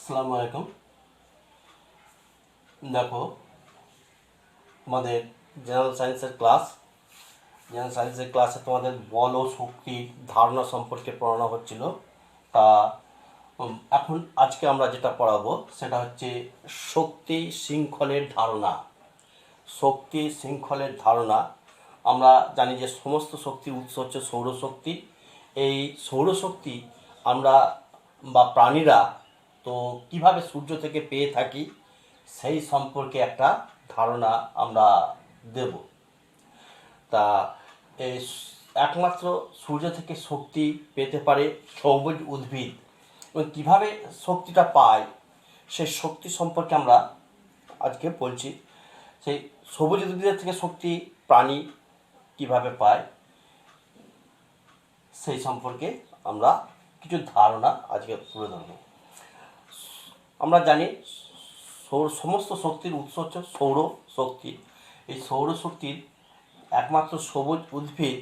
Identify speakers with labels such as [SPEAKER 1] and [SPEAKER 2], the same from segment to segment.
[SPEAKER 1] আসসালামু আলাইকুম। দেখো, তোমাদের জেনারেল সায়েন্সের ক্লাসে তোমাদের বল ও শক্তির ধারণা সম্পর্কে পড়ানো হচ্ছিল। তা এখন আজকে আমরা যেটা পড়াবো সেটা হচ্ছে শক্তি শৃঙ্খলের ধারণা। শক্তি শৃঙ্খলের ধারণা। আমরা জানি যে সমস্ত শক্তির উৎস হচ্ছে সৌরশক্তি। এই সৌরশক্তি আমরা বা প্রাণীরা তো কিভাবে সূর্য থেকে পেয়ে থাকি সেই সম্পর্কে একটা ধারণা আমরা দেব। তা এই একমাত্র সূর্য থেকে শক্তি পেতে পারে সবুজ উদ্ভিদ, এবং কীভাবে শক্তিটা পায় সেই শক্তি সম্পর্কে আমরা আজকে বলছি। সেই সবুজ উদ্ভিদের থেকে শক্তি প্রাণী কিভাবে পায় সেই সম্পর্কে আমরা কিছু ধারণা আজকে তুলে ধরব। আমরা জানি সমস্ত শক্তির উৎস হচ্ছে সৌর শক্তি। এই সৌরশক্তির একমাত্র সবুজ উদ্ভিদ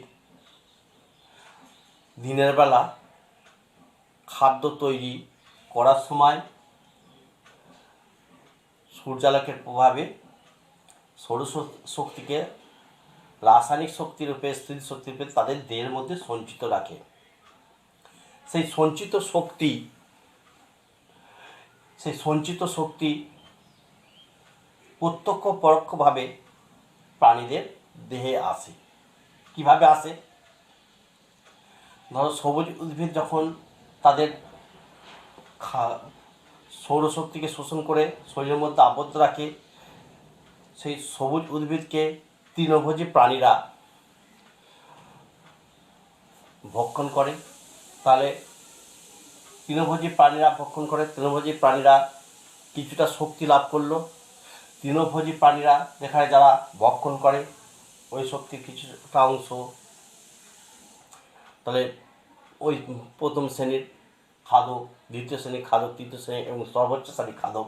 [SPEAKER 1] দিনের বেলা খাদ্য তৈরি করার সময় সূর্যালোকের প্রভাবে সৌরশক্তিকে রাসায়নিক শক্তিরূপে স্থির শক্তিরূপে তাদের দেহের মধ্যে সঞ্চিত রাখে। সেই সঞ্চিত শক্তি প্রত্যক্ষ পরোক্ষভাবে প্রাণীদের দেহে আসে। কিভাবে আসে? ধরো, সবুজ উদ্ভিদ যখন তাদের সৌরশক্তিকে শোষণ করে শরীরের মধ্যে আবদ্ধ রাখে, সেই সবুজ উদ্ভিদকে তৃণভোজী প্রাণীরা ভক্ষণ করে। তাহলে তৃণভোজী প্রাণীরা কিছুটা শক্তি লাভ করলো। তৃণভোজী প্রাণীরা যেখানে যারা ভক্ষণ করে ওই শক্তির কিছুটা অংশ তাহলে ওই প্রথম শ্রেণীর খাদক, দ্বিতীয় শ্রেণীর খাদক, তৃতীয় শ্রেণী এবং সর্বোচ্চ শ্রেণীর খাদক।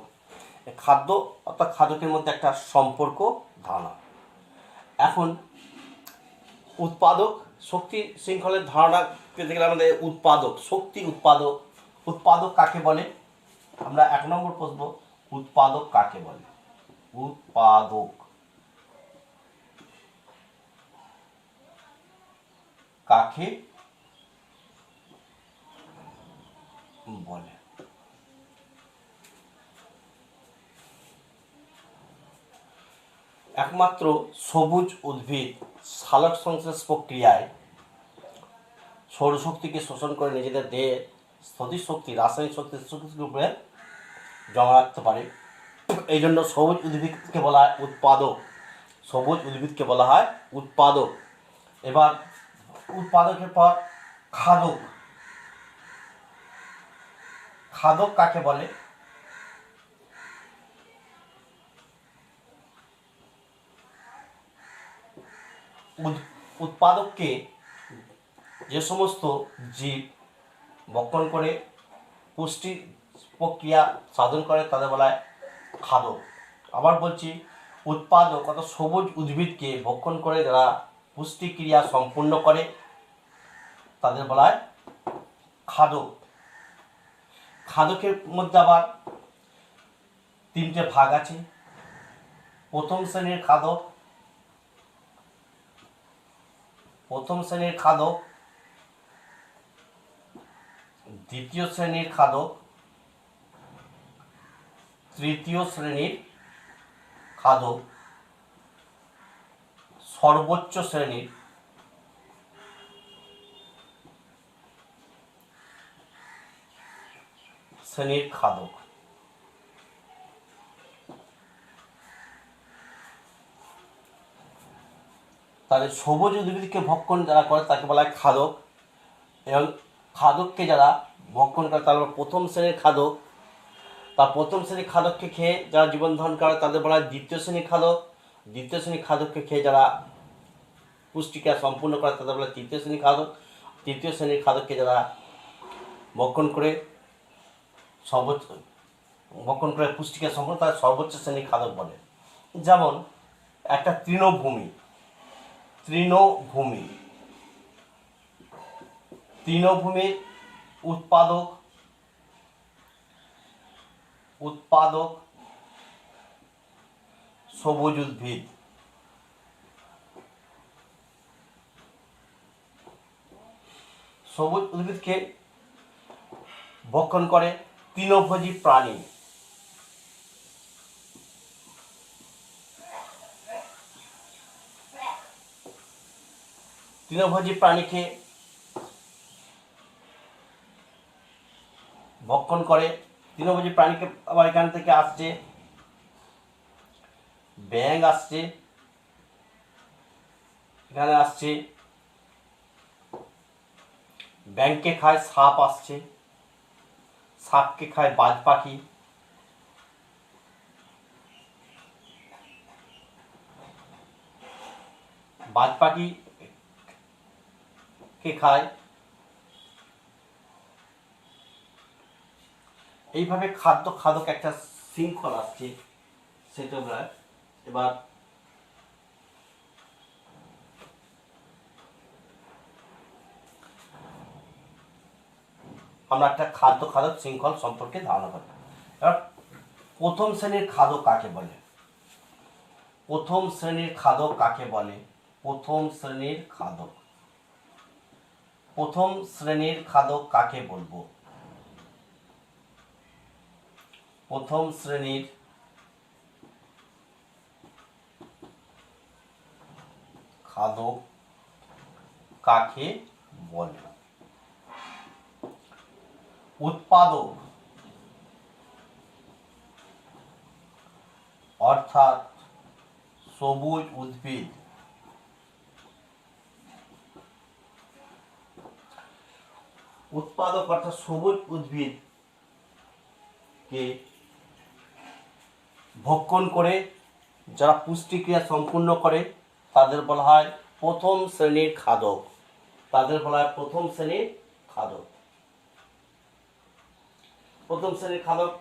[SPEAKER 1] খাদ্য অর্থাৎ খাদকের মধ্যে একটা সম্পর্ক ধারণা। এখন উৎপাদক শক্তি শৃঙ্খলের ধারণা পেতে গেলে আমাদের উৎপাদক কাকে বলে? আমরা 1 নম্বর প্রশ্ন, উৎপাদক কাকে বলে? উৎপাদক কাকে বলে? একমাত্র সবুজ উদ্ভিদ সালোক সংশ্লেষ প্রক্রিয়ায় সৌরশক্তিকে শোষণ করে নিজেদের দেহে স্থিতিশক্তি শক্তি, রাসায়নিক শক্তি রূপে জমা রাখতে পারে। এই জন্য সবুজ উদ্ভিদকে বলা হয় উৎপাদক। এবার উৎপাদকের পর খাদক কাকে বলে? উৎপাদককে যে সমস্ত জীব ভক্ষণ করে পুষ্টি প্রক্রিয়া সাধন করে তাদের বলা হয় খাদক। আবার বলছি, উৎপাদক অর্থাৎ সবুজ উদ্ভিদকে ভক্ষণ করে যারা পুষ্টিক্রিয়া সম্পূর্ণ করে তাদের বলা হয় খাদক। খাদকের মধ্যে আবার 3টে ভাগ আছে। প্রথম শ্রেণীর খাদক, দ্বিতীয় শ্রেণীর খাদক, তৃতীয় শ্রেণীর খাদক, সর্বোচ্চ শ্রেণীর খাদক। তাহলে সবুজ উদ্ভিদকে ভক্ষণ যারা করে তাকে বলা হয় খাদক, এবং খাদককে যারা ভক্ষণ করে তারা প্রথম শ্রেণীর খাদক। তার প্রথম শ্রেণীর খাদককে খেয়ে যারা জীবন ধারণ করে তাদের বলা হয় দ্বিতীয় শ্রেণীর খাদক। দ্বিতীয় শ্রেণীর খাদককে খেয়ে যারা পুষ্টিক্রিয়া সম্পূর্ণ করে তাদের বলা হয় তৃতীয় শ্রেণীর খাদক। তৃতীয় শ্রেণীর খাদককে যারা ভক্ষণ করে পুষ্টিক্রিয়া সম্পূর্ণ তাদের সর্বোচ্চ শ্রেণীর খাদক বলে। যেমন একটা তৃণভূমির উৎপাদক উৎপাদক সবুজ উদ্ভিদ। সবুজ উদ্ভিদকে ভক্ষণ করে তৃণভোজী প্রাণী। তৃণভোজী প্রাণীকে ভক্ষণ করে। তৃণভোজী প্রাণীকে আবার এখান থেকে আসছে ব্যাঙ, আসছে এখানে আসছে ব্যাঙকে খায় সাপ, আসছে সাপকে খায় বাজ পাখি, বাজ পাখি কে খায়। এইভাবে খাদ্য খাদক একটা শৃঙ্খল আসছে, সেটা আমরা এবার আমরা একটা খাদ্য খাদক শৃঙ্খল সম্পর্কে ধারণা করব। এবার প্রথম শ্রেণীর খাদক কাকে বলে? প্রথম শ্রেণীর খাদক কাকে বলে? প্রথম শ্রেণীর খাদক, প্রথম শ্রেণীর খাদক কাকে বলবো? প্রথম শ্রেণীর খাদক কাকে বলে? উৎপাদক অর্থাৎ সবুজ উদ্ভিদ। উৎপাদক অর্থাৎ সবুজ উদ্ভিদকে ভক্ষণ করে যারা পুষ্টিক্রিয়া সম্পূর্ণ করে তাদের বলা হয় প্রথম শ্রেণীর খাদক। তাদের বলা হয় প্রথম শ্রেণীর খাদক। প্রথম শ্রেণীর খাদক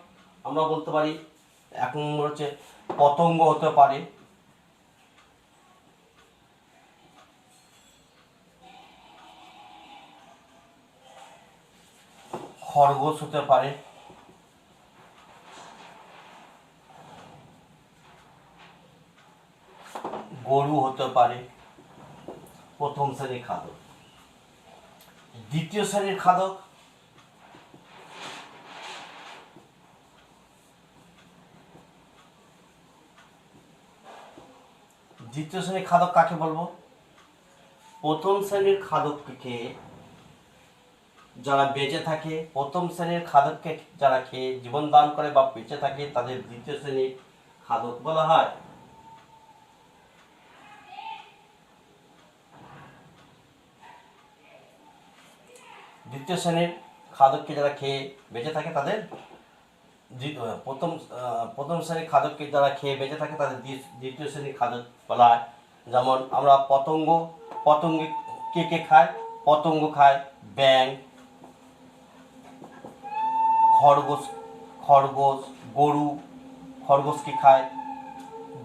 [SPEAKER 1] আমরা বলতে পারি, এক নম্বর হচ্ছে পতঙ্গ হতে পারে, খরগোশ হতে পারে, গরু হতে পারে প্রথম শ্রেণীর খাদক। দ্বিতীয় শ্রেণীর খাদক দ্বিতীয় শ্রেণীর খাদক কাকে বলবো? প্রথম শ্রেণীর খাদককে যারা বেঁচে থাকে, প্রথম শ্রেণীর খাদককে যারা খেয়ে জীবন দান করে বা বেঁচে থাকে তাদের দ্বিতীয় শ্রেণীর খাদক বলা হয়। দ্বিতীয় শ্রেণীর খাদককে যারা খেয়ে বেঁচে থাকে তাদের প্রথম শ্রেণীর খাদককে যারা খেয়ে বেঁচে থাকে তাদের দ্বিতীয় শ্রেণীর খাদক বলা হয়। যেমন আমরা পতঙ্গে কে খায়? পতঙ্গ খায় ব্যাঙ, খরগোশ, গরু, খরগোশকে খায়,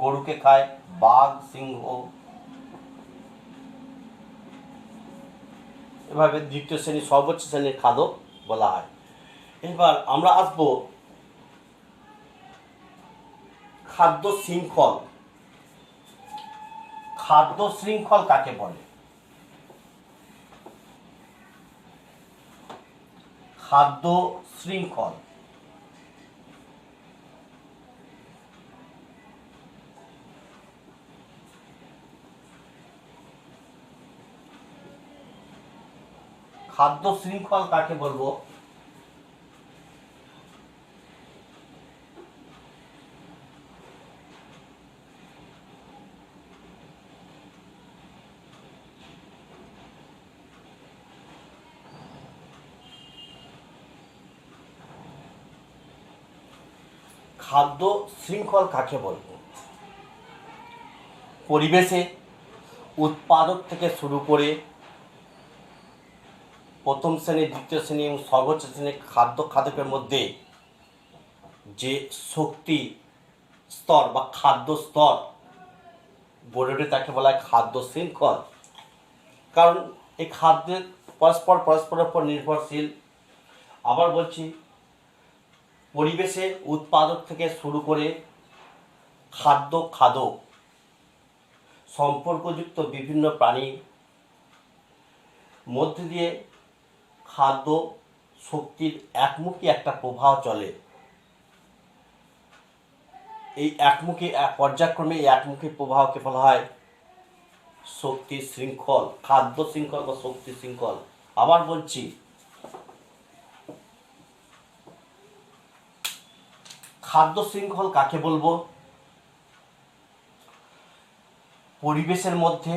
[SPEAKER 1] গরুকে খায় বাঘ, সিংহ। এভাবে দ্বিতীয় শ্রেণী সর্বোচ্চ শ্রেণীর খাদক বলা হয়। এবার আমরা আসবো খাদ্য শৃঙ্খল। খাদ্য শৃঙ্খল কাকে বলে? খাদ্য শৃঙ্খল খাদ্য শৃঙ্খল কাকে বলবো? খাদ্য শৃঙ্খল কাকে বলবো? পরিবেশে উৎপাদক থেকে শুরু করে প্রথম শ্রেণী, দ্বিতীয় শ্রেণী এবং সর্বোচ্চ শ্রেণীর খাদকের মধ্যে যে শক্তি স্তর বা খাদ্য স্তর গড়ে ওঠে তাকে বলা হয় খাদ্য শৃঙ্খল। কারণ এই খাদ্যের পরস্পরের উপর নির্ভরশীল। আবার বলছি, পরিবেশে উৎপাদক থেকে শুরু করে খাদ্য খাদক সম্পর্কযুক্ত বিভিন্ন প্রাণীর মধ্যে দিয়ে খাদ্য শক্তির একমুখী একটা প্রবাহ চলে। এই একমুখী পর্যায়ক্রমে এই একমুখী প্রবাহকে বলা হয় শক্তি শৃঙ্খল, খাদ্য শৃঙ্খল বা শক্তি শৃঙ্খল। আবার বলছি, খাদ্য শৃঙ্খল কাকে বলবো? পরিবেশের মধ্যে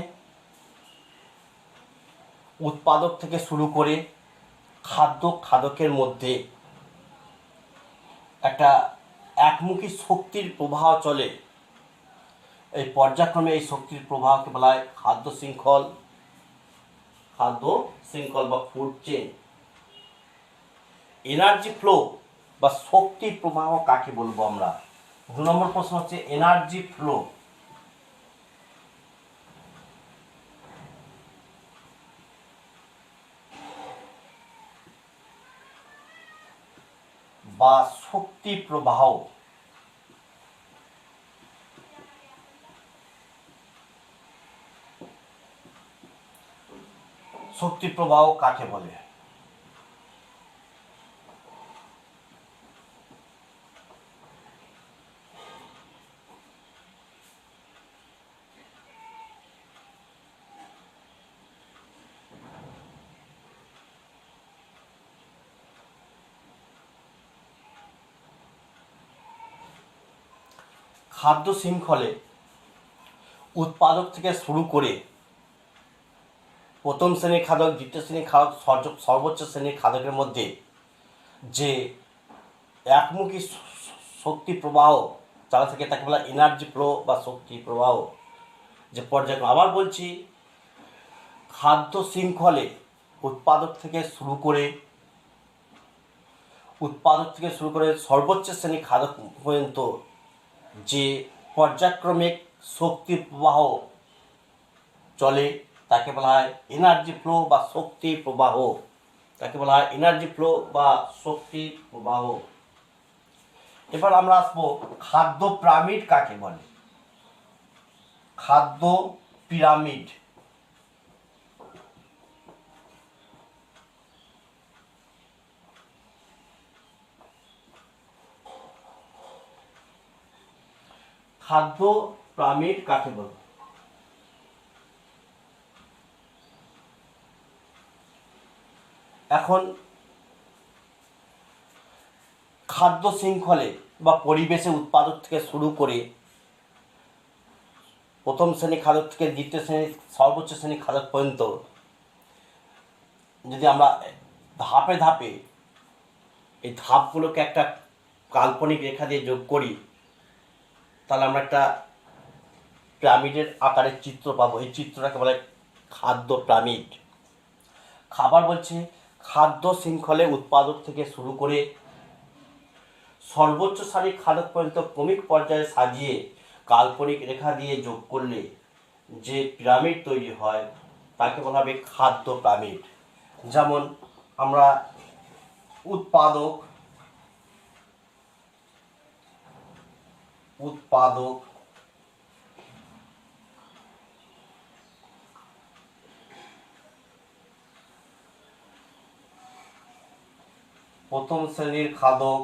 [SPEAKER 1] উৎপাদক থেকে শুরু করে খাদ্য খাদকের মধ্যে একটা একমুখী শক্তির প্রবাহ চলে। এই পর্যায়ক্রমে এই শক্তির প্রবাহকে বলা হয় খাদ্য শৃঙ্খল, খাদ্য শৃঙ্খল বা ফুড চেইন। এনার্জি ফ্লো বা শক্তি প্রবাহ কাকে বলবো আমরা? 2 নম্বর প্রশ্ন হচ্ছে এনার্জি ফ্লো বা শক্তি প্রবাহ। শক্তি প্রবাহ কাকে বলে? খাদ্য শৃঙ্খলে উৎপাদক থেকে শুরু করে প্রথম শ্রেণীর খাদক, দ্বিতীয় শ্রেণীর খাদক, সর্বোচ্চ শ্রেণীর খাদকের মধ্যে যে একমুখী শক্তি প্রবাহ চালা থাকে তাকে বলা এনার্জি ফ্লো বা শক্তি প্রবাহ। যে পর্যায়ে আবার বলছি, খাদ্য শৃঙ্খলে উৎপাদক থেকে শুরু করে সর্বোচ্চ শ্রেণীর খাদক পর্যন্ত যে পর্যায়ক্রমিক শক্তি প্রবাহ চলে তাকে বলা হয় এনার্জি ফ্লো বা শক্তি প্রবাহ। তাকে বলা হয় এনার্জি ফ্লো বা শক্তি প্রবাহ। এবার আমরা আসবো খাদ্য পিরামিড কাকে বলে? খাদ্য পিরামিড। খাদ্য পিরামিড কাকে বলে? এখন খাদ্য শৃঙ্খলে বা পরিবেশে উৎপাদক থেকে শুরু করে প্রথম শ্রেণীর খাদক থেকে দ্বিতীয় শ্রেণীর সর্বোচ্চ শ্রেণীর খাদক পর্যন্ত যদি আমরা ধাপে ধাপে এই ধাপগুলোকে একটা কাল্পনিক রেখা দিয়ে যোগ করি তাহলে আমরা একটা পিরামিডের আকারের চিত্র পাবো। এই চিত্রটাকে বলে খাদ্য পিরামিড। খাবার বলছে খাদ্য শৃঙ্খলে উৎপাদক থেকে শুরু করে সর্বোচ্চ সারির খাদক পর্যন্ত ক্রমিক পর্যায়ে সাজিয়ে কাল্পনিক রেখা দিয়ে যোগ করলে যে পিরামিড তৈরি হয় তাকে বলা হবে খাদ্য পিরামিড। যেমন আমরা উৎপাদক প্রথম শ্রেণীর খাদক,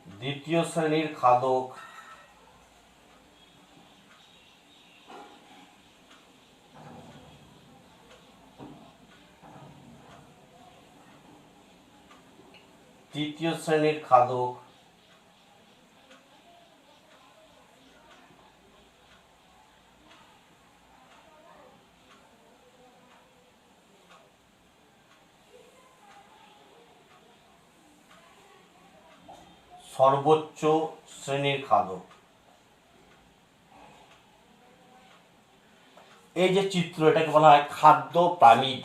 [SPEAKER 1] দ্বিতীয় শ্রেণীর খাদক, তৃতীয় শ্রেণীর খাদক, সর্বোচ্চ শ্রেণীর খাদক। এই যে চিত্র এটাকে বলা হয় খাদ্য পিরামিড।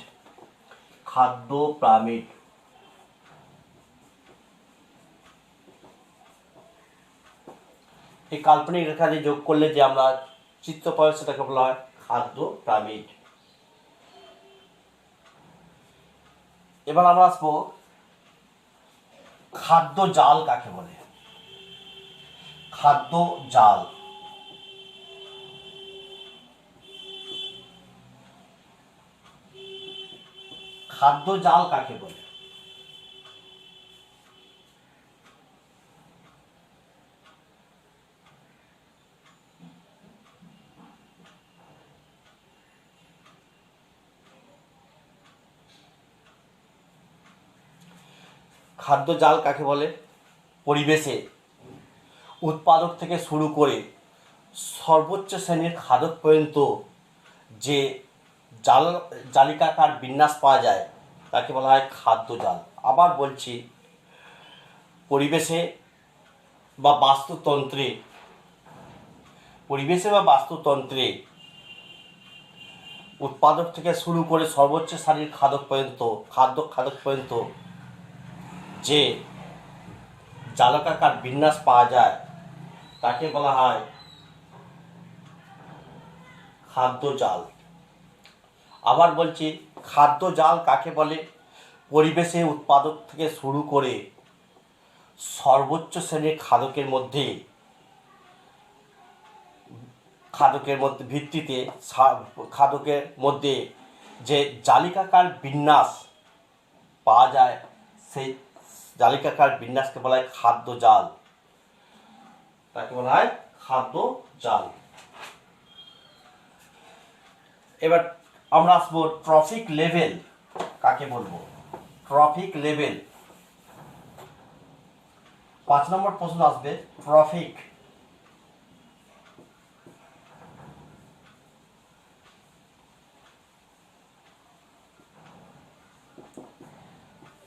[SPEAKER 1] খাদ্য পিরামিড। এই কাল্পনিক রেখা দিয়ে যোগ করলে যে আমরা চিত্র পাই সেটাকে বলা হয় খাদ্য পিরামিড। এবার আমরা আসবো খাদ্য জাল কাকে বলে। খাদ্য জাল, খাদ্য জাল কাকে বলে? খাদ্য জাল কাকে বলে? পরিবেশে উৎপাদক থেকে শুরু করে সর্বোচ্চ শ্রেণীর খাদক পর্যন্ত যে জালিকাকার বিন্যাস পাওয়া যায় তাকে বলা হয় খাদ্য জাল। আবার বলছি, পরিবেশে বা বাস্তুতন্ত্রে উৎপাদক থেকে শুরু করে সর্বোচ্চ শ্রেণীর খাদক পর্যন্ত যে জালিকাকার বিন্যাস পাওয়া যায় তাকে বলা হয় খাদ্য জাল। আবার বলছি, খাদ্য জাল কাকে বলে? পরিবেশে উৎপাদক থেকে শুরু করে সর্বোচ্চ শ্রেণীর খাদকের মধ্যে ভিত্তিতে খাদকের মধ্যে যে জালিকাকার বিন্যাস পাওয়া যায় সেই জালিকাকার বিন্যাসকে বলা হয় খাদ্য জাল। তাকে বলা হয় খাদ্য জাল। এবার আমরা আসবো ট্রফিক লেভেল কাকে বলবো। ট্রফিক লেভেল, 5 নম্বর প্রশ্ন আসবে।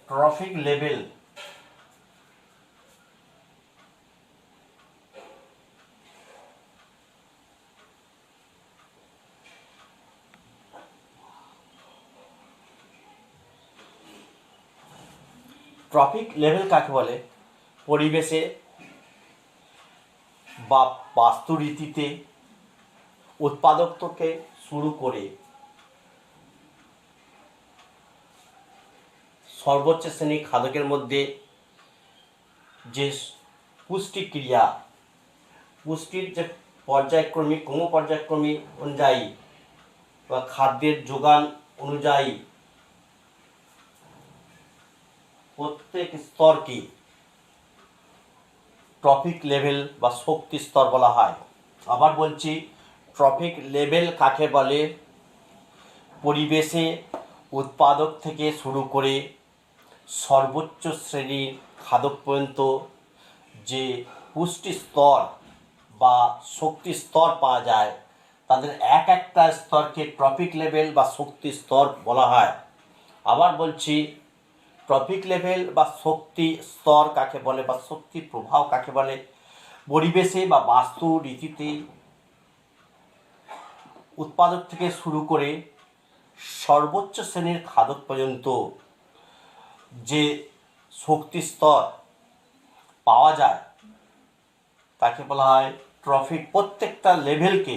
[SPEAKER 1] ট্রফিক লেভেল ট্রফিক লেভেল কাকে বলে? পরিবেশে বা বাস্তুরীতিতে উৎপাদক থেকে শুরু করে সর্বোচ্চ শ্রেণী খাদকের মধ্যে যে পুষ্টির যে ক্রমপর্যায়ক্রমী অনুযায়ী বা খাদ্যের যোগান অনুযায়ী প্রত্যেক স্তরকে ট্রফিক লেভেল বা শক্তি স্তর বলা হয়। আবার বলছি, ট্রফিক লেভেল কাকে বলে? পরিবেশে উৎপাদক থেকে শুরু করে সর্বোচ্চ শ্রেণীর খাদক পর্যন্ত যে পুষ্টি স্তর বা শক্তি স্তর পাওয়া যায় তাদের এক একটা স্তরকে ট্রফিক লেভেল বা শক্তি স্তর বলা হয়। আবার বলছি, ট্রফিক লেভেল বা শক্তি স্তর কাকে বলে বা শক্তি প্রভাব কাকে বলে? পরিবেশে বা বাস্তু রীতিতে উৎপাদক থেকে শুরু করে সর্বোচ্চ শ্রেণীর খাদক পর্যন্ত যে শক্তি স্তর পাওয়া যায় তাকে বলা হয় ট্রফিক। প্রত্যেকটা লেভেলকে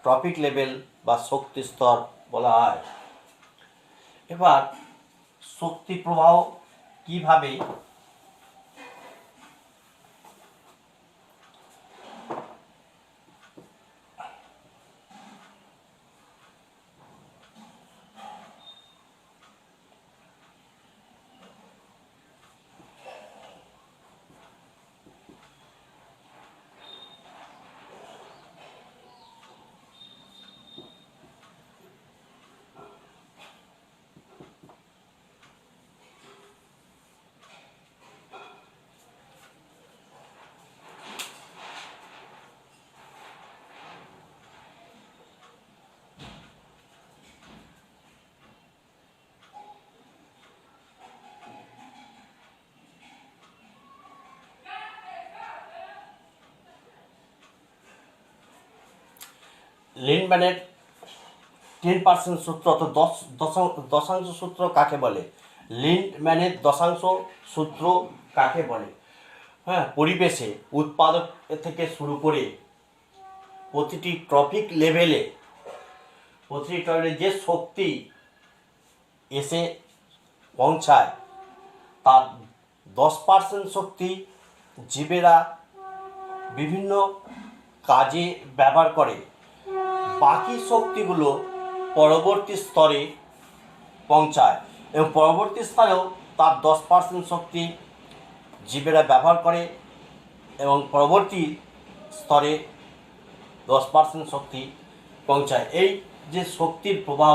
[SPEAKER 1] ট্রফিক লেভেল বা শক্তি স্তর বলা হয়। এবার শক্তি প্রবাহ কিভাবে লিন্ডম্যানের 10% সূত্র অর্থাৎ দশাংশ সূত্র কাকে বলে? লিন্ডম্যানের দশাংশ সূত্র কাকে বলে? পরিবেশে উৎপাদক থেকে শুরু করে প্রতিটি ট্রফিক লেভেলে প্রতিটি টয়লেটে যে শক্তি এসে পৌঁছায় তার 10% শক্তি জীবেরা বিভিন্ন কাজে ব্যবহার করে, বাকি শক্তিগুলো পরবর্তী স্তরে পৌঁছায় এবং পরবর্তী স্তরেও তার 10% শক্তি জীবেরা ব্যবহার করে এবং পরবর্তী স্তরে 10% শক্তি পৌঁছায়। এই যে শক্তির প্রবাহ,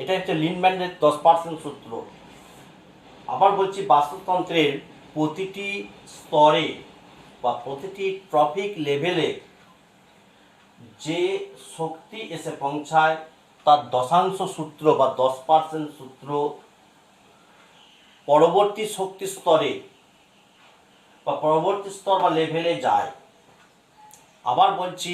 [SPEAKER 1] এটা হচ্ছে লিনম্যানের 10% সূত্র। আবার বলছি, বাস্তুতন্ত্রের প্রতিটি স্তরে বা প্রতিটি ট্রফিক লেভেলে যে শক্তি এসে পৌঁছায় তার 10% সূত্র বা 10% সূত্র পরবর্তী শক্তি স্তরে বা পরবর্তী স্তর বা লেভেলে যায়। আবার বলছি,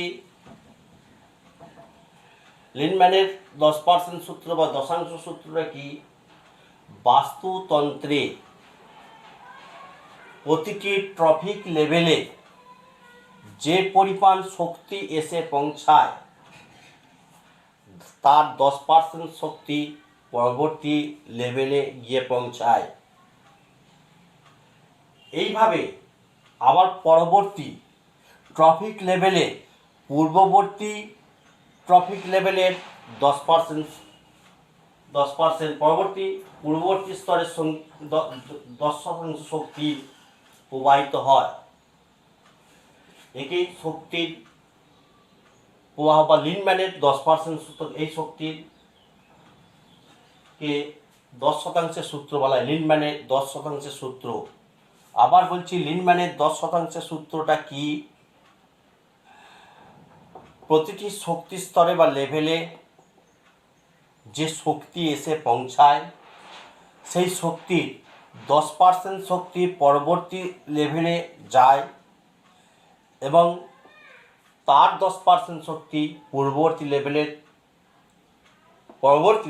[SPEAKER 1] লিনম্যানের 10% সূত্র বা 10% সূত্রটা কি? বাস্তুতন্ত্রে প্রতিটি ট্রফিক লেভেলে যে পরিমাণ শক্তি এসে পৌঁছায় তার 10% শক্তি পরবর্তী লেভেলে গিয়ে পৌঁছায়। এইভাবে আবার পরবর্তী ট্রফিক লেভেলে পূর্ববর্তী ট্রফিক লেভেলের 10% পূর্ববর্তী স্তরের 10% শক্তি প্রবাহিত হয়। একেই শক্তির প্রবাহ বা লিনম্যানের 10% সূত্র। এই শক্তিকে 10% সূত্র বলা হয়, লিনম্যানের 10% সূত্র। আবার বলছি, লিনম্যানের 10% সূত্রটা কি? প্রতিটি শক্তি স্তরে বা লেভেলে যে শক্তি এসে পৌঁছায় সেই শক্তির 10% শক্তি পরবর্তী লেভেলে যায় এবং তার 10% শক্তি পরবর্তী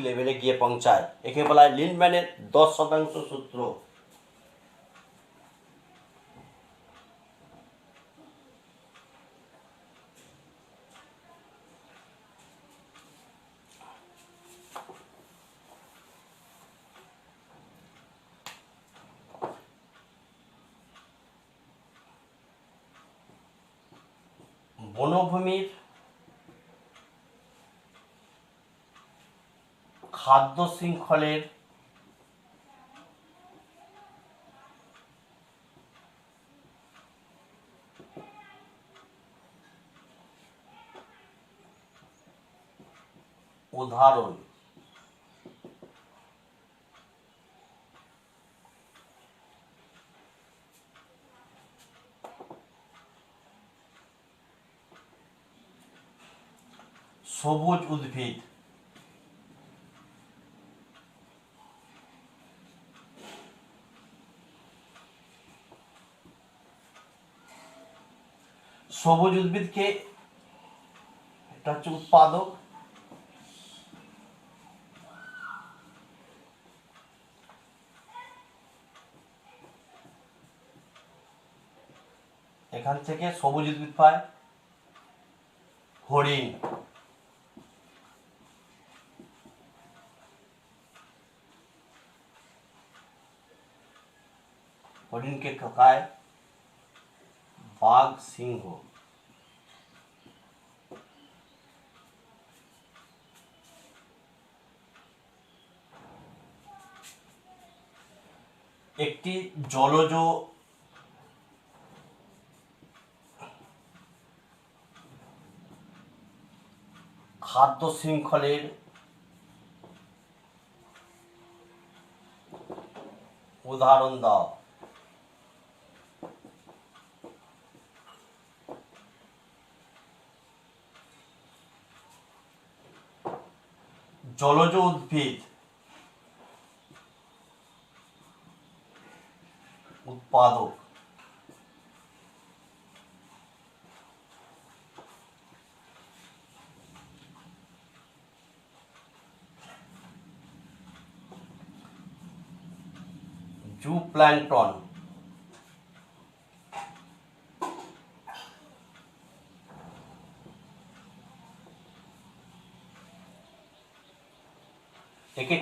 [SPEAKER 1] লেভেলে গিয়ে পৌঁছায়। একে বলা হয় লিনম্যানের 10% সূত্র। বনভূমির খাদ্য শৃঙ্খলের উদাহরণ সবুজ উদ্ভিদ। সবুজ উদ্ভিদকে, এটা হচ্ছে উৎপাদক, এখান থেকে সবুজ উদ্ভিদ পায় হরিণ, হরিণকে খায় বাঘ, সিংহ। একটি জলজ খাদ্য শৃঙ্খলের উদাহরণ দাও। জলজ উদ্ভিদ, উৎপাদক, জুপ্ল্যাঙ্কটন,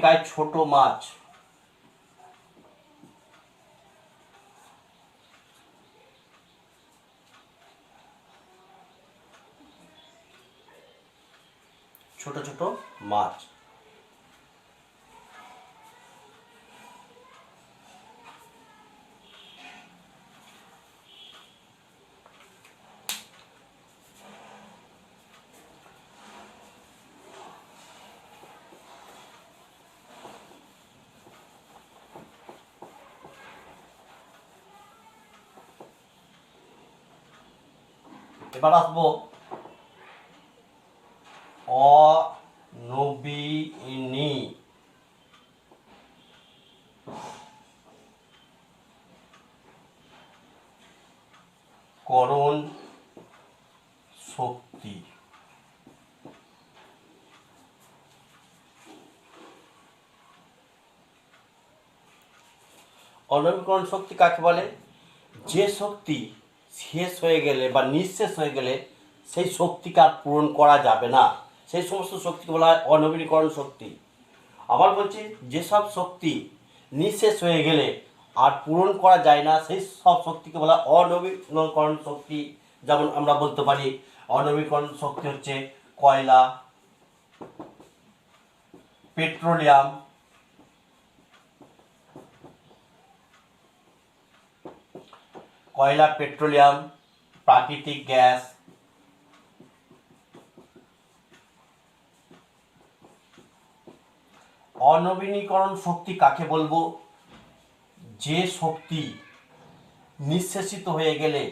[SPEAKER 1] তালিকায় ছোট মাছ। ছোট ছোট মাছ। এবার আসবো অনবীকরণ শক্তি। অনবীকরণ শক্তি কাকে বলে? যে শক্তি শেষ হয়ে গেলে বা নিঃশেষ হয়ে গেলে সেই শক্তিকে আর পূরণ করা যাবে না, সেই সমস্ত শক্তিকে বলা হয় অনবীকরণ শক্তি। আবার বলছি, যেসব শক্তি নিঃশেষ হয়ে গেলে আর পূরণ করা যায় না সেই সব শক্তিকে বলা হয় অনবীকরণ শক্তি। যেমন আমরা বলতে পারি অনবীকরণ শক্তি হচ্ছে কয়লা, পেট্রোলিয়াম, পেট্রোলিয়াম, প্রাকৃতিক গ্যাস। অনবীকরণ শক্তি কাকে বলবো? যে শক্তি নিঃশেষিত হয়ে গেলে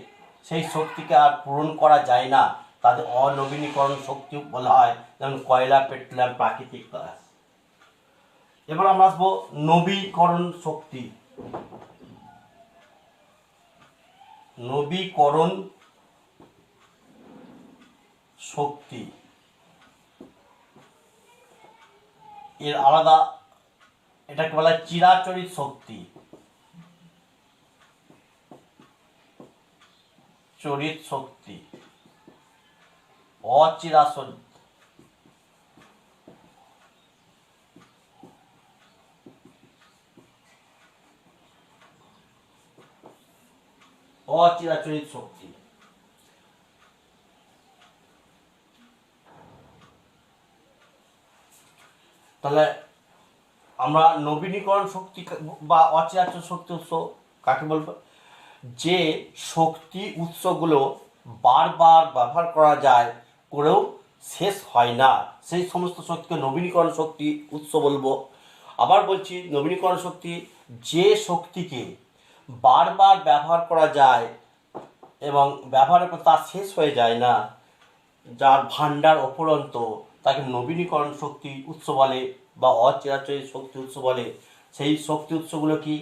[SPEAKER 1] সেই শক্তিকে আর পূরণ করা যায় না তাদের অনবীকরণ শক্তি বলা হয়, যেমন কয়লা, পেট্রোলিয়াম, প্রাকৃতিক গ্যাস। এবার আমরা আসবো নবীকরণ শক্তি। নবীকরণ শক্তি এর আলাদা, এটাকে বলা হয় চিরাচরিত শক্তি। চরিত শক্তি, অচিরাচরিত। অচিরাচরিত শক্তি। তাহলে আমরা নবীকরণ শক্তি বা অচিরাচরিত শক্তি উৎস কাকে বলবো? যে শক্তি উৎসগুলো বারবার ব্যবহার করা যায় করেও শেষ হয় না সেই সমস্ত শক্তিকে নবীকরণ শক্তি উৎস বলবো। আবার বলছি, নবীকরণ শক্তি যে শক্তিকে বারবার ব্যবহার করা যায় এবং ব্যবহারের পর তা শেষ হয়ে যায় না, যার ভাণ্ডার অফুরন্ত, তাকে নবীকরণ শক্তি উৎস বলে বা অচিরাচরিত শক্তি উৎস বলে। সেই শক্তি উৎসগুলো কি?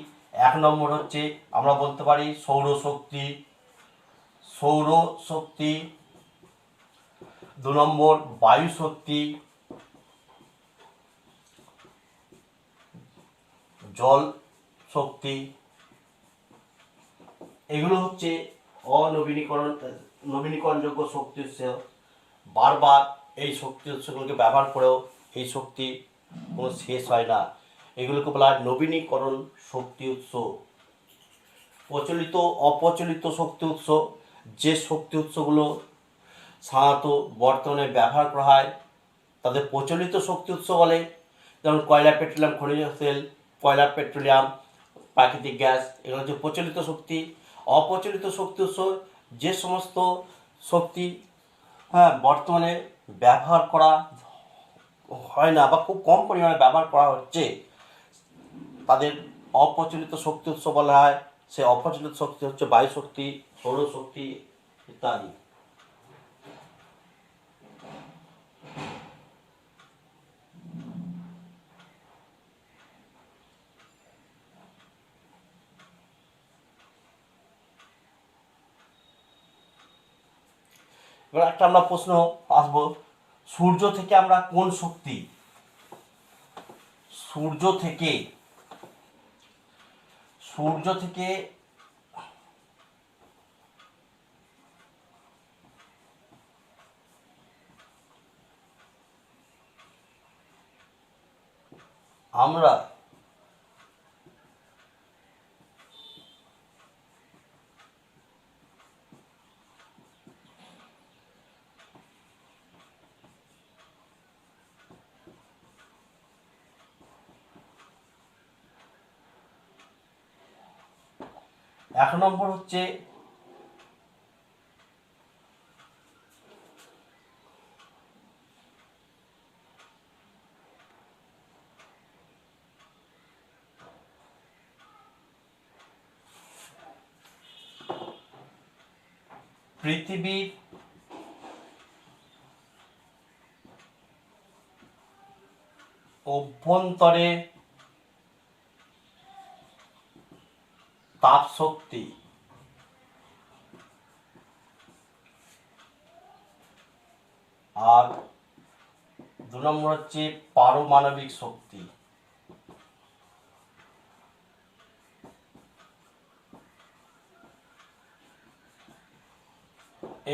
[SPEAKER 1] 1 নম্বর হচ্ছে আমরা বলতে পারি সৌরশক্তি। 2 নম্বর বায়ু শক্তি, জল শক্তি। এগুলো হচ্ছে নবীকরণযোগ্য শক্তি উৎস। বারবার এই শক্তি উৎসগুলোকে ব্যবহার করেও এই শক্তি কোনো শেষ হয় না, এগুলোকে বলা হয় নবীকরণ শক্তি উৎস। প্রচলিত অপ্রচলিত শক্তি উৎস, যে শক্তি উৎসগুলো সাধারণত বর্তমানে ব্যবহার করা হয় তাদের প্রচলিত শক্তি উৎস বলে, যেমন কয়লা, পেট্রোলিয়াম, খনিজ তেল, কয়লা, পেট্রোলিয়াম, প্রাকৃতিক গ্যাস, এগুলো হচ্ছে প্রচলিত শক্তি। অপ্রচলিত শক্তি উৎস, যে সমস্ত শক্তি বর্তমানে ব্যবহার করা হয় না বা খুব কম পরিমাণে ব্যবহার করা হচ্ছে তাদের অপ্রচলিত শক্তি উৎস বলা হয়। সে অপ্রচলিত শক্তি হচ্ছে বায়ু শক্তি, সৌরশক্তি ইত্যাদি। এবার একটা আমরা প্রশ্ন আসবো, সূর্য থেকে আমরা কোন শক্তি, সূর্য থেকে আমরা 1 নম্বর হচ্ছে পৃথিবীর অভ্যন্তরে তাপ শক্তি আর 2 নম্বর হচ্ছে পারমাণবিক শক্তি।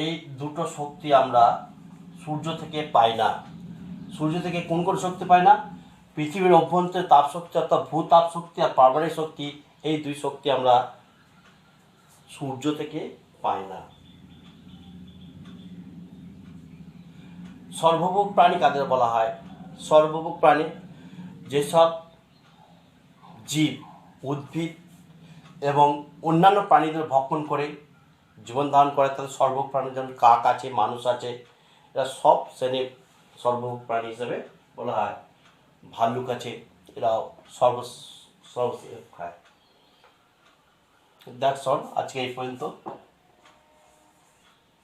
[SPEAKER 1] এই দুটো শক্তি আমরা সূর্য থেকে পাই না। সূর্য থেকে কোন কোন শক্তি পাই না? পৃথিবীর অভ্যন্তরে তাপ শক্তি অর্থাৎ ভূতাপ শক্তি আর পারমাণবিক শক্তি, এই দুই শক্তি আমরা সূর্য থেকে পাই না। সর্বভোগ প্রাণী কাদের বলা হয়? সর্বভোগ প্রাণী যেসব জীব উদ্ভিদ এবং অন্যান্য প্রাণীদের ভক্ষণ করে জীবন ধারণ করে তাদের সর্বভোগ প্রাণী, যেমন কাক আছে, মানুষ আছে, এরা সব শ্রেণীর সর্বভোগ প্রাণী হিসেবে বলা হয়। ভাল্লুক আছে, এরাও সর্ব খায়। দ্যাটস অল, আজকে এই পর্যন্ত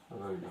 [SPEAKER 1] রইল।